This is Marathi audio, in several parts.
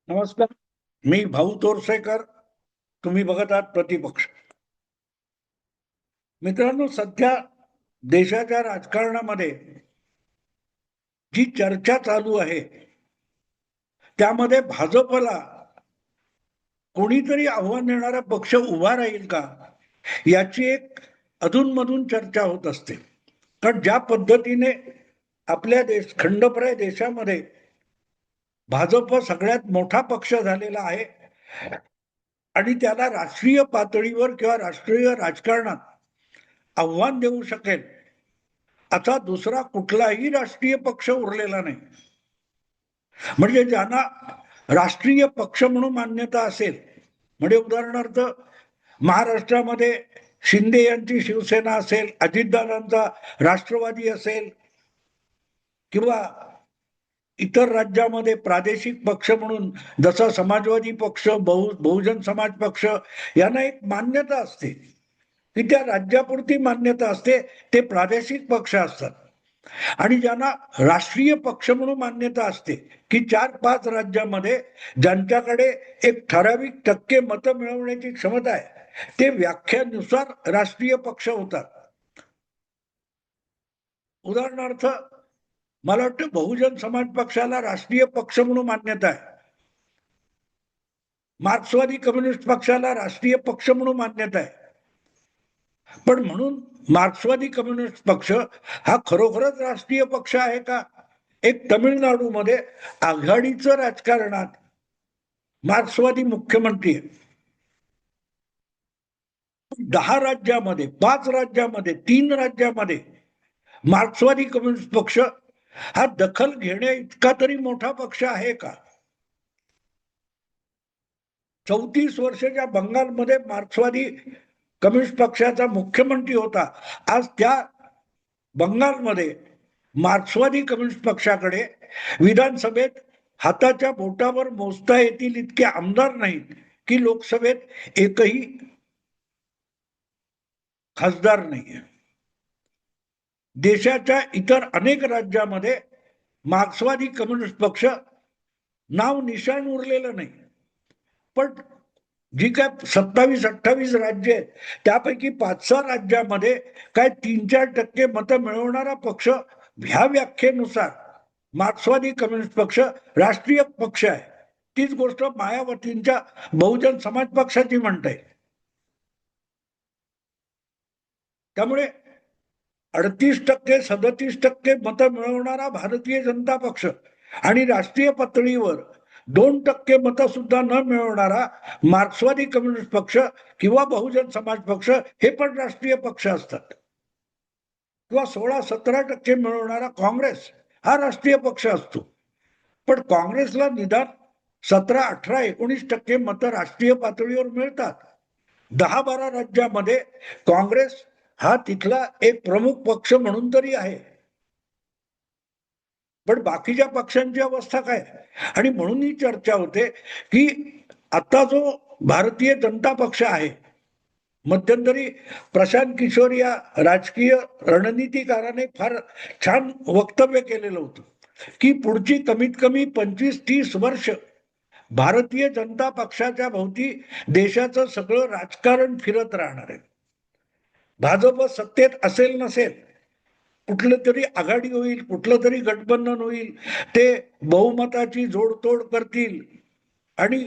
नमस्कार. मी भाऊ तोरसेकर. तुम्ही बघत आहात प्रतिपक्ष. मित्रांनो, सध्या देशाच्या राजकारणामध्ये जी चर्चा चालू आहे त्यामध्ये भाजपला कोणीतरी आव्हान देणारा पक्ष उभा राहील का याची एक अधूनमधून चर्चा होत असते. कारण ज्या पद्धतीने आपल्या खंडप्राय देशामध्ये भाजप सगळ्यात मोठा पक्ष झालेला आहे आणि त्याला राष्ट्रीय पातळीवर किंवा राष्ट्रीय राजकारणात आव्हान देऊ शकेल असा दुसरा कुठलाही राष्ट्रीय पक्ष उरलेला नाही. म्हणजे ज्यांना राष्ट्रीय पक्ष म्हणून मान्यता असेल, म्हणजे उदाहरणार्थ महाराष्ट्रामध्ये शिंदे यांची शिवसेना असेल, अजितदादांचा राष्ट्रवादी असेल, किंवा इतर राज्यामध्ये प्रादेशिक पक्ष म्हणून जसा समाजवादी पक्ष, बहुजन समाज पक्ष यांना एक मान्यता असते की त्या राज्यापुरती मान्यता असते, ते प्रादेशिक पक्ष असतात. आणि ज्यांना राष्ट्रीय पक्ष म्हणून मान्यता असते की 4-5 राज्यामध्ये ज्यांच्याकडे एक ठराविक टक्के मतं मिळवण्याची क्षमता आहे, ते व्याख्यानुसार राष्ट्रीय पक्ष होतात. उदाहरणार्थ मला वाटतं बहुजन समाज पक्षाला राष्ट्रीय पक्ष म्हणून मान्यता आहे, मार्क्सवादी कम्युनिस्ट पक्षाला राष्ट्रीय पक्ष म्हणून मान्यता आहे. पण म्हणून मार्क्सवादी कम्युनिस्ट पक्ष हा खरोखरच राष्ट्रीय पक्ष आहे का? एक तमिळनाडूमध्ये आघाडीचं राजकारणात मार्क्सवादी मुख्यमंत्री आहे. 10 राज्यामध्ये, 5 राज्यामध्ये, 3 राज्यामध्ये मार्क्सवादी कम्युनिस्ट पक्ष हा दखल घेण्या इतका तरी मोठा पक्ष आहे का? 34 वर्षाच्या बंगालमध्ये मार्क्सवादी कम्युनिस्ट पक्षाचा मुख्यमंत्री होता. आज त्या बंगालमध्ये मार्क्सवादी कम्युनिस्ट पक्षाकडे विधानसभेत हाताच्या बोटावर मोजता येतील इतके आमदार नाहीत की लोकसभेत एकही खासदार नाहीये. देशाच्या इतर अनेक राज्यामध्ये मार्क्सवादी कम्युनिस्ट पक्ष नाव निशाण उरलेलं नाही. पण जी काय 27-28 राज्य आहेत त्यापैकी 5-6 राज्यामध्ये काय 3-4% मतं मिळवणारा पक्ष ह्या व्याख्येनुसार मार्क्सवादी कम्युनिस्ट पक्ष राष्ट्रीय पक्ष आहे. तीच गोष्ट मायावतींच्या बहुजन समाज पक्षाची म्हणता येईल. त्यामुळे 38%, 37% मतं मिळवणारा भारतीय जनता पक्ष आणि राष्ट्रीय पातळीवर 2% मतं सुद्धा न मिळवणारा मार्क्सवादी कम्युनिस्ट पक्ष किंवा बहुजन समाज पक्ष हे पण राष्ट्रीय पक्ष असतात. किंवा 16-17% मिळवणारा काँग्रेस हा राष्ट्रीय पक्ष असतो. पण काँग्रेसला निदान 17-18-19% मतं राष्ट्रीय पातळीवर मिळतात. 10-12 राज्यामध्ये काँग्रेस हा तिथला एक प्रमुख पक्ष म्हणून तरी आहे. पण बाकीच्या पक्षांची अवस्था काय? आणि म्हणून ही चर्चा होते की आता जो भारतीय जनता पक्ष आहे, मध्यंतरी प्रशांत किशोर या राजकीय रणनीतिकाराने फार छान वक्तव्य केलेलं होतं की पुढची कमीत कमी 25-30 वर्ष भारतीय जनता पक्षाच्या भोवती देशाचं सगळं राजकारण फिरत राहणार आहे. भाजप सत्तेत असेल नसेल, कुठलं तरी आघाडी होईल, कुठलं तरी गठबंधन होईल, ते बहुमताची जोडतोड करतील आणि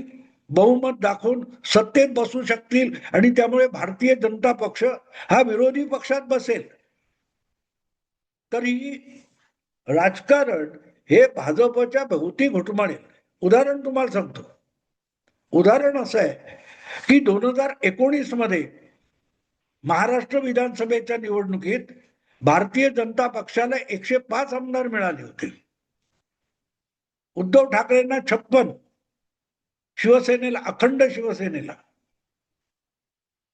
बहुमत दाखवून सत्तेत बसू शकतील आणि त्यामुळे भारतीय जनता पक्ष हा विरोधी पक्षात बसेल. तरीही राजकारण हे भाजपच्या भोवती घुटमळेल. उदाहरण तुम्हाला सांगतो. उदाहरण असं आहे की 2019 मध्ये महाराष्ट्र विधानसभेच्या निवडणुकीत भारतीय जनता पक्षाला 105 आमदार मिळाले होते. उद्धव ठाकरेंना 56, शिवसेनेला, अखंड शिवसेनेला,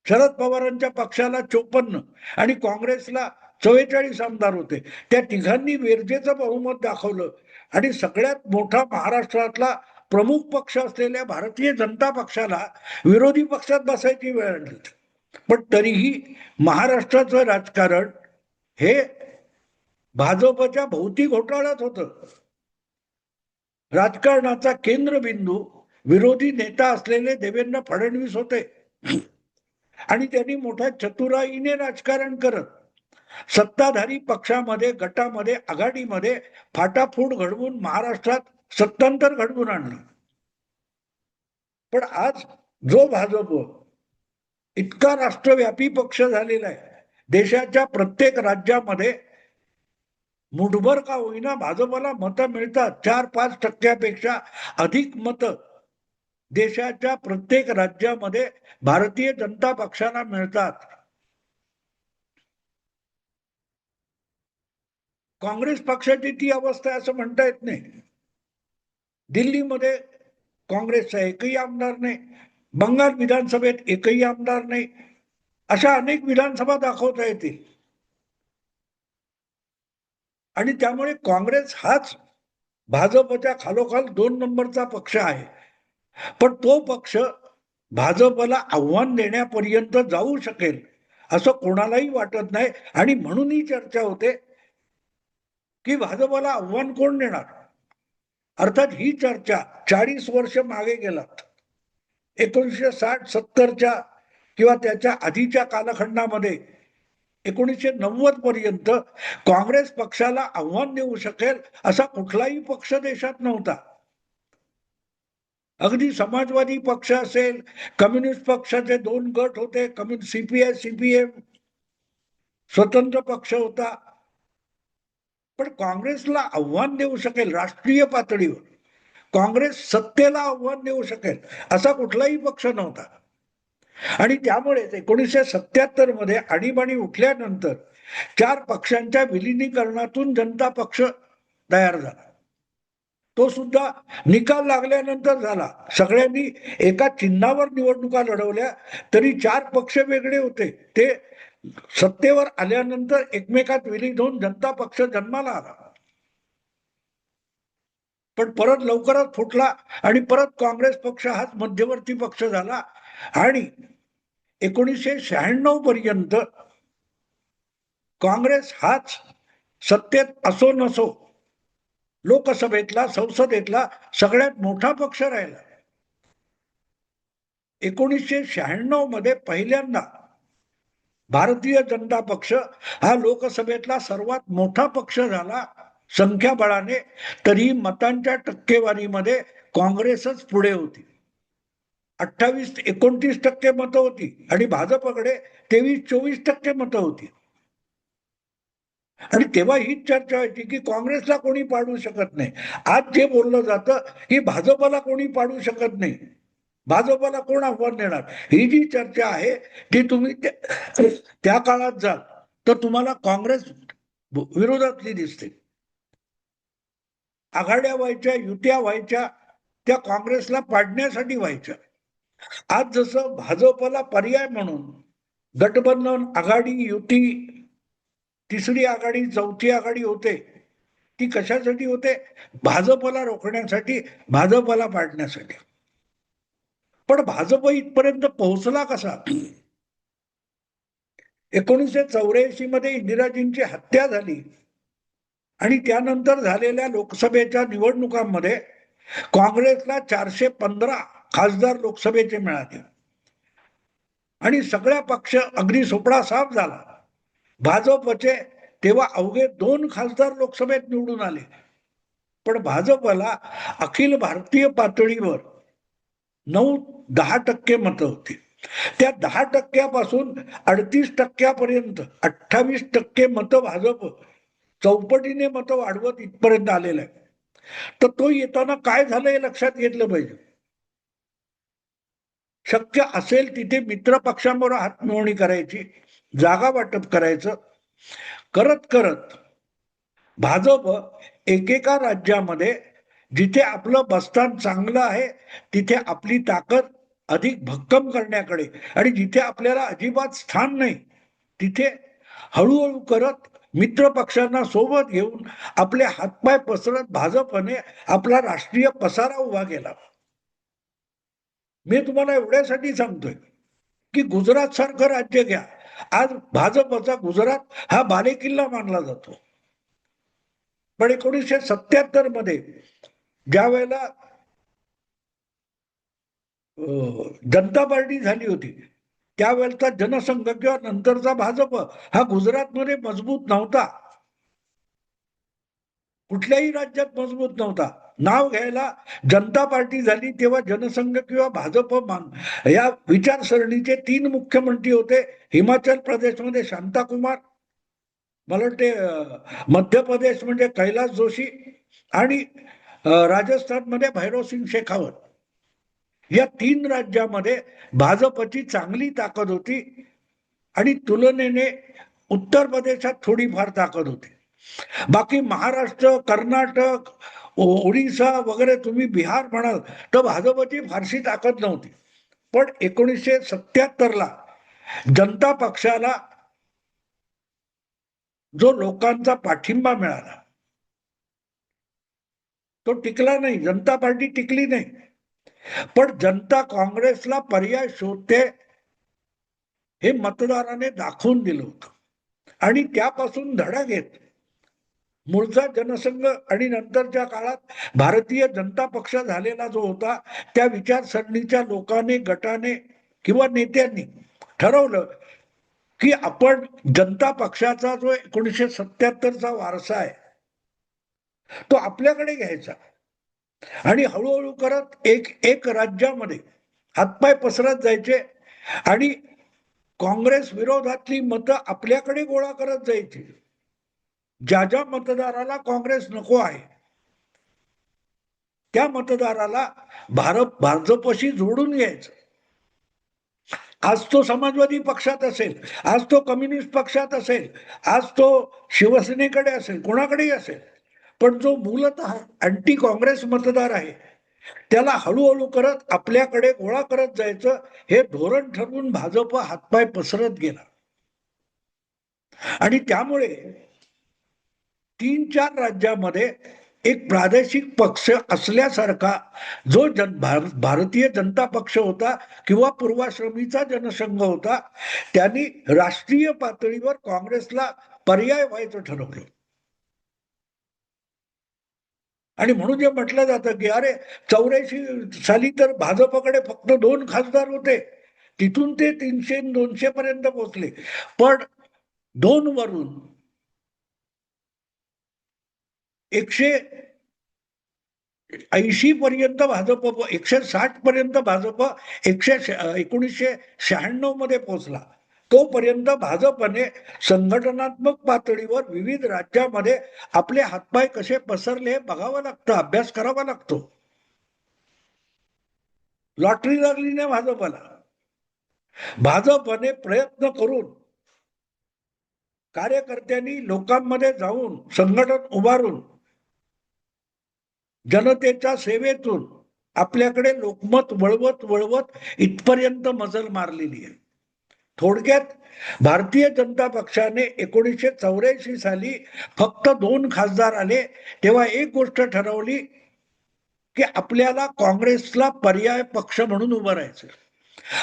शरद पवारांच्या पक्षाला 54 आणि काँग्रेसला 44 आमदार होते. त्या तिघांनी वेरजेचं बहुमत दाखवलं आणि सगळ्यात मोठा महाराष्ट्रातला प्रमुख पक्ष असलेल्या भारतीय जनता पक्षाला विरोधी पक्षात बसायची वेळ आणली. पण तरीही महाराष्ट्राचं राजकारण हे भाजपच्या भोवती घोटाळ्यात होतं. राजकारणाचा केंद्रबिंदू विरोधी नेता असलेले देवेंद्र फडणवीस होते आणि त्यांनी मोठ्या चतुराईने राजकारण करत सत्ताधारी पक्षामध्ये, गटामध्ये, आघाडीमध्ये फाटाफूट घडवून महाराष्ट्रात सत्तांतर घडवून आणलं. पण आज जो भाजप इतका राष्ट्रव्यापी पक्ष झालेला आहे, देशाच्या प्रत्येक राज्यामध्ये मुठभर का होईना भाजपला मतं मिळतात. 4-5% अधिक मतं देशाच्या प्रत्येक राज्यामध्ये भारतीय जनता पक्षाला मिळतात. काँग्रेस पक्षाची ती अवस्था आहे असं म्हणता येत नाही. दिल्लीमध्ये काँग्रेसचा एकही आमदार नाही, बंगाल विधानसभेत एकही आमदार नाही, अशा अनेक विधानसभा दाखवता येतील. आणि त्यामुळे काँग्रेस हाच भाजपच्या खालोखाल 2 नंबरचा पक्ष आहे. पण तो पक्ष भाजपला आव्हान देण्यापर्यंत जाऊ शकेल असं कोणालाही वाटत नाही. आणि म्हणून ही चर्चा होते की भाजपला आव्हान कोण देणार. अर्थात ही चर्चा 40 वर्ष मागे गेलात. 1960-70च्या किंवा त्याच्या आधीच्या कालखंडामध्ये 1990 पर्यंत काँग्रेस पक्षाला आव्हान देऊ शकेल असा कुठलाही पक्ष देशात नव्हता. अगदी समाजवादी पक्ष असेल, कम्युनिस्ट पक्षाचे 2 गट होते, सीपीआय सीपीएम, स्वतंत्र पक्ष होता. पण काँग्रेसला आव्हान देऊ शकेल राष्ट्रीय पातळीवर, काँग्रेस सत्तेला आव्हान देऊ शकेल असा कुठलाही पक्ष नव्हता. आणि त्यामुळेच 1977 मध्ये आणीबाणी उठल्यानंतर 4 पक्षांच्या विलिनीकरणातून जनता पक्ष तयार झाला. तो सुद्धा निकाल लागल्यानंतर झाला. सगळ्यांनी एका चिन्हावर निवडणुका लढवल्या तरी 4 पक्ष वेगळे होते. ते सत्तेवर आल्यानंतर एकमेकात विलीन होऊन जनता पक्ष जन्माला आला. पण परत लवकरच फुटला आणि परत काँग्रेस पक्ष हाच मध्यवर्ती पक्ष झाला. आणि 1996 पर्यंत काँग्रेस हाच सत्तेत असो नसो लोकसभेतला, संसदेतला सगळ्यात मोठा पक्ष राहिला. 1996 मध्ये पहिल्यांदा भारतीय जनता पक्ष हा लोकसभेतला सर्वात मोठा पक्ष झाला संख्याबळाने. तरी मतांच्या टक्केवारीमध्ये काँग्रेसच पुढे होती. 28-29% मतं होती आणि भाजपकडे 23-24% मतं होती. आणि तेव्हा हीच चर्चा व्हायची की काँग्रेसला कोणी पाडू शकत नाही. आज जे बोललं जातं की भाजपला कोणी पाडू शकत नाही, भाजपला कोण आव्हान देणार, ही जी चर्चा आहे ती तुम्ही त्या काळात जाल तर तुम्हाला काँग्रेस विरोधातली दिसते. आघाड्या व्हायच्या, युत्या व्हायच्या, त्या काँग्रेसला पाडण्यासाठी व्हायच्या. आज जसं भाजपला पर्याय म्हणून गठबंधन, आघाडी, युती, तिसरी आघाडी, चौथी आघाडी होते, ती कशासाठी होते? भाजपला रोखण्यासाठी, भाजपला पाडण्यासाठी. पण भाजप इथपर्यंत पोहोचला कसा? 1984 मध्ये इंदिराजींची हत्या झाली आणि त्यानंतर झालेल्या लोकसभेच्या निवडणुकांमध्ये काँग्रेसला 415 खासदार लोकसभेचे मिळाले आणि सगळ्या पक्ष अगदी सोपडा साफ झाला. भाजपचे तेव्हा अवघे 2 खासदार लोकसभेत निवडून आले. पण भाजपला अखिल भारतीय पातळीवर 9-10% मतं होती. त्या 10% 38% 28% मतं भाजप चौपटीने मतं वाढवत इथपर्यंत आलेलं आहे. तर तो येताना काय झालं हे लक्षात घेतलं पाहिजे. शक्य असेल तिथे मित्र पक्षांबरोबर हातमिळवणी करायची, जागा वाटप करायचं. करत करत भाजप एकेका राज्यामध्ये जिथे आपलं बस्तान चांगलं आहे तिथे आपली ताकद अधिक भक्कम करण्याकडे आणि जिथे आपल्याला अजिबात स्थान नाही तिथे हळूहळू करत मित्र पक्षांना सोबत घेऊन आपले हातपाय पसरत भाजपने आपला राष्ट्रीय पसारा उभा केला. मी तुम्हाला एवढ्यासाठी सांगतोय की गुजरात सारखं राज्य घ्या. आज भाजपचा गुजरात हा बालेकिल्ला मानला जातो. पण 1977 मध्ये ज्या वेळेला जनता पार्टी झाली होती, त्यावेळेचा जनसंघ किंवा नंतरचा भाजप हा गुजरातमध्ये मजबूत नव्हता, कुठल्याही राज्यात मजबूत नव्हता. नाव घ्यायला जनता पार्टी झाली तेव्हा जनसंघ किंवा भाजप या विचारसरणीचे 3 मुख्यमंत्री होते. हिमाचल प्रदेशमध्ये शांताकुमार, मला वाटते मध्य प्रदेश म्हणजे कैलास जोशी, आणि राजस्थानमध्ये भैरवसिंग शेखावत. या 3 राज्यामध्ये भाजपची चांगली ताकद होती आणि तुलनेने उत्तर प्रदेशात थोडीफार ताकद होती. बाकी महाराष्ट्र, कर्नाटक, ओडिसा वगैरे, तुम्ही बिहार म्हणाल तर भाजपची फारशी ताकद नव्हती. पण 1977ला जनता पक्षाला जो लोकांचा पाठिंबा मिळाला तो टिकला नाही, जनता पार्टी टिकली नाही. पण जनता काँग्रेसला पर्याय शोधते हे मतदाराने दाखवून दिलं होतं आणि त्यापासून धडा घेत मूळचा जनसंघ आणि नंतरच्या काळात भारतीय जनता पक्ष झालेला जो होता, त्या विचारसरणीच्या लोकांनी, गटाने किंवा नेत्यांनी ठरवलं की आपण जनता पक्षाचा जो 1977चा वारसा आहे तो आपल्याकडे घ्यायचा आणि हळूहळू करत एक एक राज्यामध्ये हातपाय पसरत जायचे आणि काँग्रेस विरोधातली मतं आपल्याकडे गोळा करत जायची. ज्या ज्या मतदाराला काँग्रेस नको आहे त्या मतदाराला भाजपशी जोडून घ्यायचं. आज तो समाजवादी पक्षात असेल, आज तो कम्युनिस्ट पक्षात असेल, आज तो शिवसेनेकडे असेल, कोणाकडेही असेल, पण जो मूलतः अँटी काँग्रेस मतदार आहे त्याला हळूहळू करत आपल्याकडे गोळा करत जायचं हे धोरण ठरवून भाजप हातपाय पसरत गेला. आणि त्यामुळे 3-4 राज्यामध्ये एक प्रादेशिक पक्ष असल्यासारखा जो भारतीय जनता पक्ष होता किंवा पूर्वाश्रमीचा जनसंघ होता, त्यांनी राष्ट्रीय पातळीवर काँग्रेसला पर्याय व्हायचं ठरवलं. आणि म्हणून जे म्हटलं जातं की अरे 84 साली तर भाजपकडे फक्त 2 खासदार होते, तिथून ते 300-200 पर्यंत पोहोचले. पण 2 वरून 180 पर्यंत भाजप, 160 पर्यंत भाजप 1996 मध्ये पोहोचला. तोपर्यंत भाजपने संघटनात्मक पातळीवर विविध राज्यामध्ये आपले हातपाय कसे पसरले बघावं लागतं, अभ्यास करावा लागतो. लॉटरी लागली नाही भाजपला. भाजपने प्रयत्न करून कार्यकर्त्यांनी लोकांमध्ये जाऊन संघटन उभारून जनतेच्या सेवेतून आपल्याकडे लोकमत वळवत वळवत इथपर्यंत मजल मारलेली आहे. थोडक्यात भारतीय जनता पक्षाने 1984 साली फक्त 2 खासदार आले तेव्हा एक गोष्ट ठरवली की आपल्याला काँग्रेसला पर्याय पक्ष म्हणून उभं राहायचं,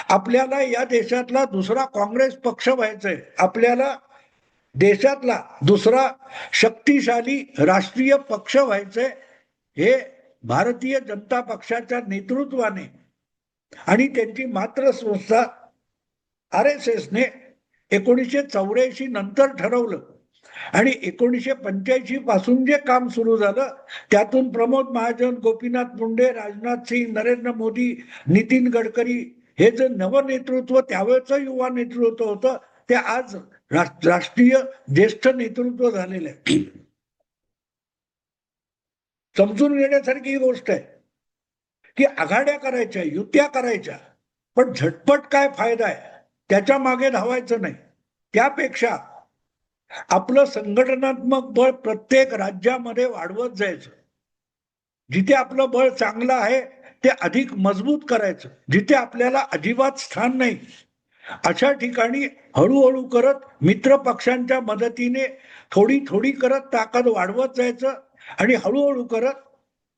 आपल्याला या देशातला दुसरा काँग्रेस पक्ष व्हायचंय, आपल्याला देशातला दुसरा शक्तिशाली राष्ट्रीय पक्ष व्हायचंय. हे भारतीय जनता पक्षाच्या नेतृत्वाने आणि त्यांची मात्र संस्था RSSने 1984 नंतर ठरवलं. आणि 1985 पासून जे काम सुरू झालं त्यातून प्रमोद महाजन, गोपीनाथ मुंडे, राजनाथ सिंग, नरेंद्र मोदी, नितीन गडकरी हे जे नवनेतृत्व त्यावेळेचं युवा नेतृत्व होतं ते आज राष्ट्रीय ज्येष्ठ नेतृत्व झालेलं आहे. समजून घेण्यासारखी ही गोष्ट आहे की आघाड्या करायच्या, युत्या करायच्या, पण झटपट काय फायदा आहे त्याच्या मागे धावायचं नाही. त्यापेक्षा आपलं संघटनात्मक बळ प्रत्येक राज्यामध्ये वाढवत जायचं. जिथे आपलं बळ चांगलं आहे ते अधिक मजबूत करायचं, जिथे आपल्याला अजिबात स्थान नाही अशा ठिकाणी हळूहळू करत मित्र पक्षांच्या मदतीने थोडी थोडी करत ताकद वाढवत जायचं आणि हळूहळू करत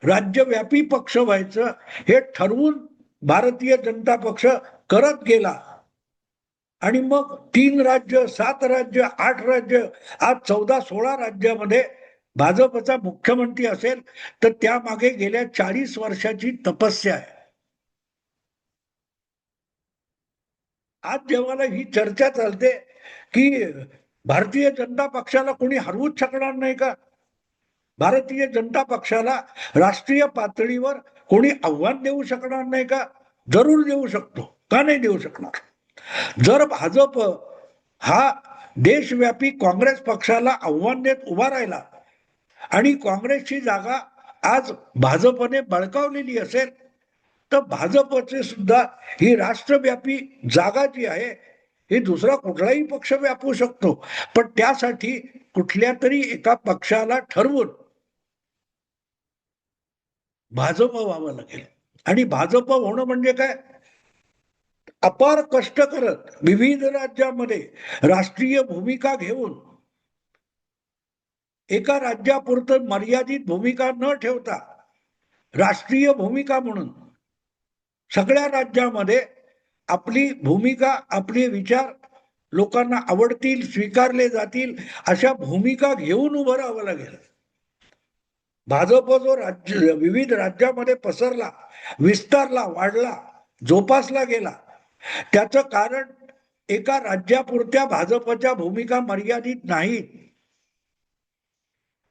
राज्यव्यापी पक्ष व्हायचं हे ठरवून भारतीय जनता पक्ष करत गेला. आणि मग 3 राज्य, 7 राज्य, 8 राज्य, आज 14-16 राज्यामध्ये भाजपचा मुख्यमंत्री असेल तर त्यामागे गेल्या 40 वर्षाची तपस्या आहे. आज जेव्हा ही चर्चा चालते की भारतीय जनता पक्षाला कोणी हरवूच शकणार नाही का, भारतीय जनता पक्षाला राष्ट्रीय पातळीवर कोणी आव्हान देऊ शकणार नाही का? जरूर देऊ शकतो, का नाही देऊ शकणार? जर भाजप हा देशव्यापी काँग्रेस पक्षाला आव्हान देत उभा राहिला आणि काँग्रेसची जागा आज भाजपने बळकावलेली असेल, तर भाजपचे सुद्धा ही राष्ट्रव्यापी जागा जी आहे ही दुसरा कुठलाही पक्ष व्यापू शकतो, पण त्यासाठी कुठल्या तरी एका पक्षाला ठरवून भाजप व्हावं लागेल. आणि भाजप होणं म्हणजे काय? अपार कष्ट करत विविध राज्यामध्ये राष्ट्रीय भूमिका घेऊन एका राज्यापुरतं मर्यादित भूमिका न ठेवता राष्ट्रीय भूमिका म्हणून सगळ्या राज्यामध्ये आपली भूमिका, आपले विचार लोकांना आवडतील, स्वीकारले जातील अशा भूमिका घेऊन उभं राहावं लागेल. भाजप जो राज्य विविध राज्यामध्ये पसरला, विस्तारला, वाढला, जोपासला गेला, त्याचं कारण एका राज्यापुरत्या भाजपच्या भूमिका मर्यादित नाहीत.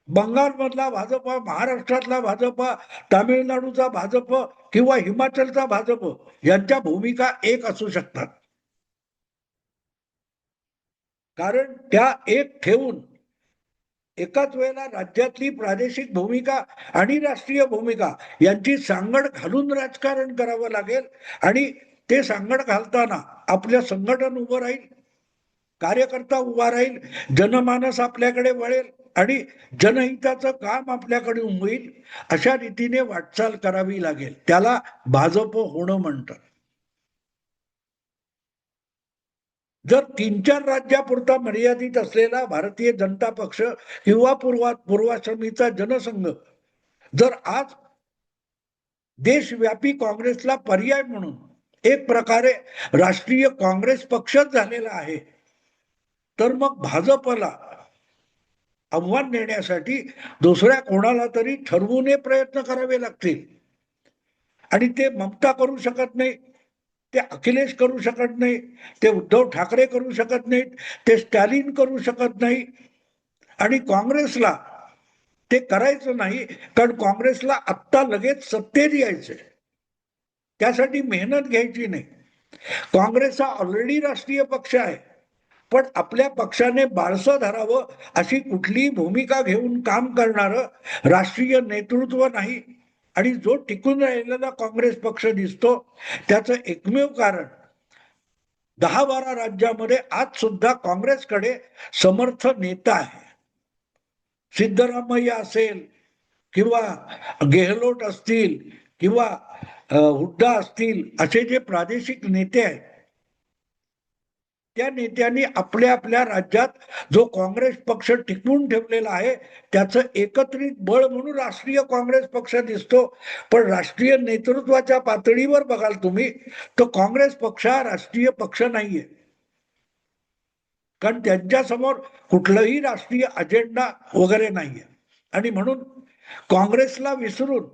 बंगालमधला भाजप, महाराष्ट्रातला भाजप, तामिळनाडूचा भाजप किंवा हिमाचलचा भाजप यांच्या भूमिका एक असू शकतात. कारण त्या एक ठेवून एकाच वेळेला राज्यातली प्रादेशिक भूमिका आणि राष्ट्रीय भूमिका यांची सांगड घालून राजकारण करावं लागेल. आणि ते सांगड घालताना आपल्या संघटन उभं राहील, कार्यकर्ता उभा राहील, जनमानस आपल्याकडे वळेल आणि जनहिताचं काम आपल्याकडे होईल. अशा रीतीने वाटचाल करावी लागेल. त्याला भाजप होणं म्हणतात. जर 3-4 राज्यापुरता मर्यादित असलेला भारतीय जनता पक्ष किंवा पूर्वाश्रमीचा जनसंघ जर आज देशव्यापी काँग्रेसला पर्याय म्हणून एक प्रकारे राष्ट्रीय काँग्रेस पक्षच झालेला आहे, तर मग भाजपला आव्हान देण्यासाठी दुसऱ्या कोणाला तरी ठरवून प्रयत्न करावे लागतील. आणि ते ममता करू शकत नाही, ते अखिलेश करू शकत नाही, ते उद्धव ठाकरे करू शकत नाहीत, ते स्टॅलिन करू शकत नाही. आणि काँग्रेसला ते करायचं नाही, कारण काँग्रेसला आत्ता लगेच सत्तेत यायचंय, त्यासाठी मेहनत घ्यायची नाही. काँग्रेस हा ऑलरेडी राष्ट्रीय पक्ष आहे, पण आपल्या पक्षाने बाळसं धरावं अशी कुठलीही भूमिका घेऊन काम करणारं राष्ट्रीय नेतृत्व नाही. आणि जो टिकून राहिलेला काँग्रेस पक्ष दिसतो त्याचं एकमेव कारण 10-12 राज्यामध्ये आज सुद्धा काँग्रेसकडे समर्थ नेता आहे. सिद्धरामय्या असेल किंवा गेहलोट असतील किंवा हुड्डा असतील, असे जे प्रादेशिक नेते आहेत, त्या नेत्यांनी आपल्या आपल्या राज्यात जो काँग्रेस पक्ष टिकवून ठेवलेला आहे त्याचं एकत्रित बळ म्हणून राष्ट्रीय काँग्रेस पक्ष दिसतो. पण राष्ट्रीय नेतृत्वाच्या पातळीवर बघाल तुम्ही, तो काँग्रेस पक्ष हा राष्ट्रीय पक्ष नाहीये, कारण त्यांच्या समोर कुठलाही राष्ट्रीय अजेंडा वगैरे नाहीये. आणि म्हणून काँग्रेसला विसरून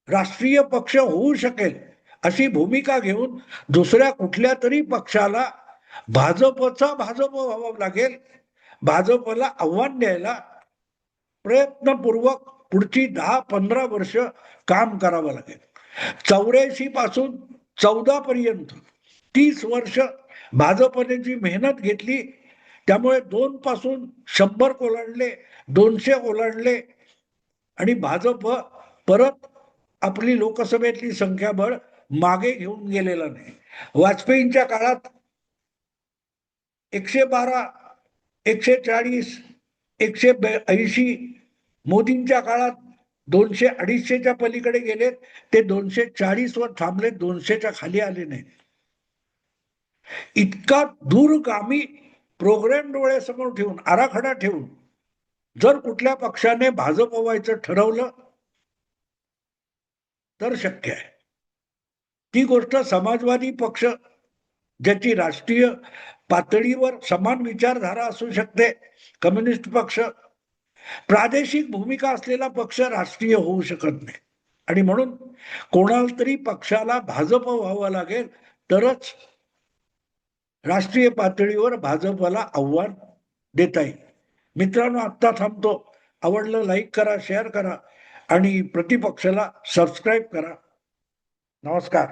राष्ट्रीय पक्ष होऊ शकेल अशी भूमिका घेऊन दुसऱ्या कुठल्या तरी पक्षाला भाजपचा भाजप व्हावं लागेल. भाजपला आव्हान द्यायला प्रयत्नपूर्वक पुढची 10-15 वर्ष काम करावं लागेल. 84 पासून 14 पर्यंत 30 वर्ष भाजपने जी मेहनत घेतली, त्यामुळे 2 पासून 100 ओलांडले, 200 ओलांडले आणि भाजप परत आपली लोकसभेतली संख्याबळ मागे घेऊन गेलेला नाही. वाजपेयींच्या काळात 112, 140, 180, मोदींच्या काळात 200-250च्या पलीकडे गेलेत, ते 240 वर थांबले, 200च्या खाली आले नाही. इतका दूरगामी प्रोग्राम डोळ्यासमोर ठेवून, आराखडा ठेवून जर कुठल्या पक्षाने भाजप व्हायचं ठरवलं तर शक्य आहे. ती गोष्ट समाजवादी पक्ष, ज्याची राष्ट्रीय पातळीवर समान विचारधारा असू शकते, कम्युनिस्ट पक्ष, प्रादेशिक भूमिका असलेला पक्ष राष्ट्रीय होऊ शकत नाही. आणि म्हणून कोणाला तरी पक्षाला भाजप व्हावं लागेल, तरच राष्ट्रीय पातळीवर भाजपला आव्हान देता येईल. मित्रांनो, आत्ता थांबतो. आवडलं लाईक करा, शेअर करा आणि प्रतिपक्षाला सबस्क्राईब करा. नमस्कार.